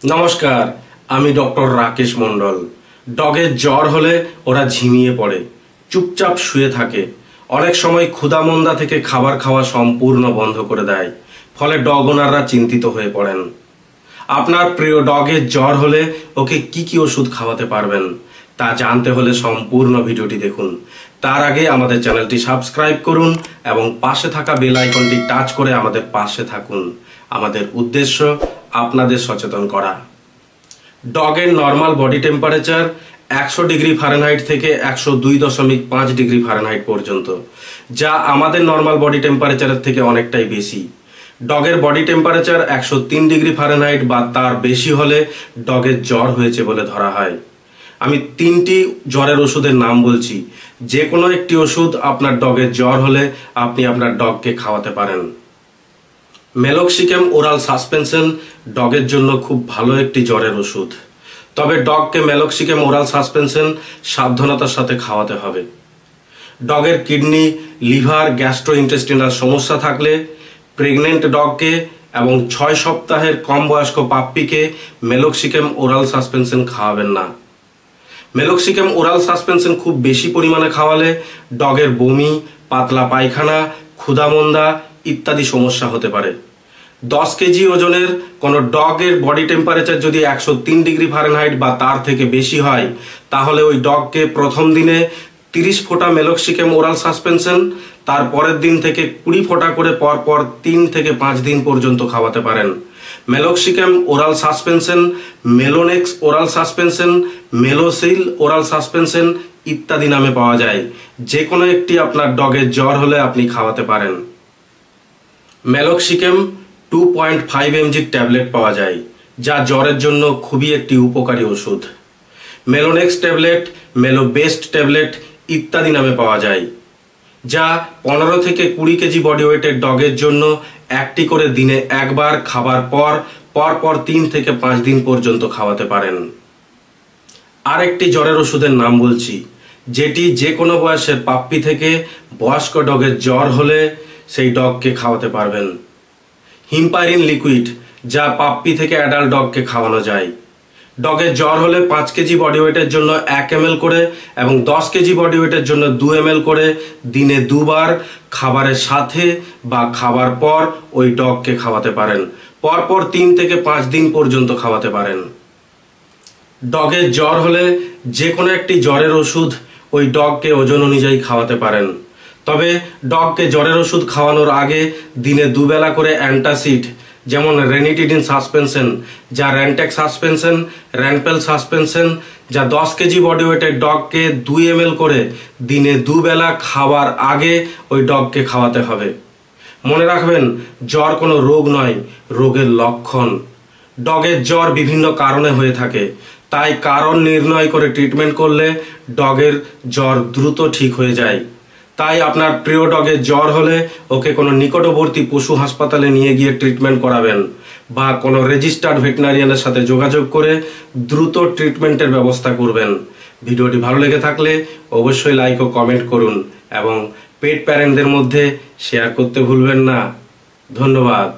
নমস্কার, আমি ডক্টর রাকেশ মণ্ডল। ডগের জ্বর হলে ওরা ঝিমিয়ে পড়ে, চুপচাপ শুয়ে থাকে, অনেক সময় ক্ষুধামন্দা থেকে খাবার খাওয়া সম্পূর্ণ বন্ধ করে দেয়। ফলে ডগ ওনাররা চিন্তিত হয়ে পড়েন। আপনার প্রিয় ডগের জ্বর হলে ওকে কি কি ওষুধ খাওয়াতে পারবেন তা জানতে হলে সম্পূর্ণ ভিডিওটি দেখুন। তার আগে আমাদের চ্যানেলটি সাবস্ক্রাইব করুন এবং পাশে থাকা বেল আইকনটি টাচ করে আমাদের পাশে থাকুন। আমাদের উদ্দেশ্য আপনাদের সচেতন করা। ডগের normal body temperature 100 degree Fahrenheit থেকে 102.5 ডিগ্রি ফারেনহাইট পর্যন্ত, যা আমাদের নর্মাল বডি টেম্পারেচারের থেকে অনেকটাই বেশি। ডগের বডি টেম্পারেচার 103 ডিগ্রি ফারেনহাইট বা তার বেশি হলে ডগের জ্বর হয়েছে বলে ধরা হয়। আমি 3টি জ্বরের ওষুধের নাম বলছি, যে কোনো একটি ওষুধ আপনার ডগের জ্বর হলে আপনি আপনার ডগকে খাওয়াতে পারেন। মেলক্সিকাম ওরাল সাসপেনশন ডগের জন্য খুব ভালো একটি জ্বরের ওষুধ, তবে ডগকে মেলক্সিকাম ওরাল সাসপেনশন সাবধানতার সাথে খাওয়াতে হবে। ডগের কিডনি, লিভার, গ্যাস্ট্রোইন্টেস্টিনাল সমস্যা থাকলে প্রেগনেন্ট ডগকে এবং 6 সপ্তাহের কম বয়স্ক পাপ্পিকে মেলক্সিকাম ওরাল সাসপেনশন খাওয়াবেন না। মেলক্সিকাম ওরাল সাসপেনশন খুব বেশি পরিমাণে খাওয়ালে ডগের বমি, পাতলা পায়খানা, ক্ষুধামন্দা ইত্যাদি সমস্যা হতে পারে। 10 কেজি ওজনের কোনো ডগের বডি টেম্পারেচার যদি 103 ডিগ্রি ফারেনহাইট বা তার থেকে বেশি হয়, তাহলে ওই ডগকে প্রথম দিনে 30 ফোঁটা মেলক্সিকাম ওরাল সাসপেনশন, তার পরের দিন থেকে 20 ফোঁটা করে পরপর 3 থেকে 5 দিন পর্যন্ত খাওয়াতে পারেন। Meloxicam oral suspension, Melonex oral suspension, Melocil oral suspension ইত্যাদি নামে পাওয়া যায়। যে কোনো একটি আপনার ডগের জ্বর হলে আপনি খাওয়াতে পারেন। মেলক্সিকাম 2.5 mg ট্যাবলেট পাওয়া যায়, যা জ্বরের জন্য খুবই একটি উপকারী ওষুধ। মেলোনেক্স ট্যাবলেট, মেলোবেস্ট ট্যাবলেট ইত্যাদি নামে পাওয়া যায়, যা 15 থেকে 20 কেজি বডি ওয়েটের ডগের জন্য একটি করে দিনে একবার খাবার পর 3 থেকে 5 দিন পর্যন্ত খাওয়াতে পারেন। আরেকটি জ্বরের ওষুধের নাম বলছি, যেটি যে কোনো বয়সের পাপ্পি থেকে বয়স্ক ডগের জ্বর হলে সেই ডগকে খাওয়াতে পারবেন। হিম্পারিন লিকুইড, যা পাপ্পি থেকে অ্যাডাল্ট ডগকে খাওয়ানো যায়। ডগের জ্বর হলে 5 কেজি বডি ওয়েটের জন্য 1 ml করে এবং 10 কেজি বডি ওয়েটের জন্য 2 ml করে দিনে 2 বার খাবারের সাথে বা খাবার পর ওই ডগকে খাওয়াতে পারেন। পরপর 3 থেকে 5 দিন পর্যন্ত খাওয়াতে পারেন। ডগের জ্বর হলে যে কোনো একটি জ্বরের ওষুধ ওই ডগকে ওজন অনুযায়ী খাওয়াতে পারেন। তবে ডগকে জ্বরের ওষুধ খাওয়ানোর আগে দিনে 2 বেলা করে অ্যান্টাসিড, যেমন রেনিটিডিন সাসপেনশন, যা র্যান্টেক সাসপেনশন, র্যানপেল সাসপেনশন, যা 10 কেজি বডি ওয়েটের ডগকে 2 ml করে দিনে 2 বেলা খাওয়ার আগে ওই ডগকে খাওয়াতে হবে। মনে রাখবেন, জ্বর কোনো রোগ নয়, রোগের লক্ষণ। ডগের জ্বর বিভিন্ন কারণে হয়ে থাকে, তাই কারণ নির্ণয় করে ট্রিটমেন্ট করলে ডগের জ্বর দ্রুত ঠিক হয়ে যায়। তাই আপনার প্রিয় ডগের জ্বর হলে ওকে কোনো নিকটবর্তী পশু হাসপাতালে নিয়ে গিয়ে ট্রিটমেন্ট করাবেন বা কোনো রেজিস্টার্ড ভেটেরিনারিয়ানের সাথে যোগাযোগ করে দ্রুত ট্রিটমেন্টের ব্যবস্থা করবেন। ভিডিওটি ভালো লেগে থাকলে অবশ্যই লাইক ও কমেন্ট করুন এবং পেট প্যারেন্টদের মধ্যে শেয়ার করতে ভুলবেন না। ধন্যবাদ।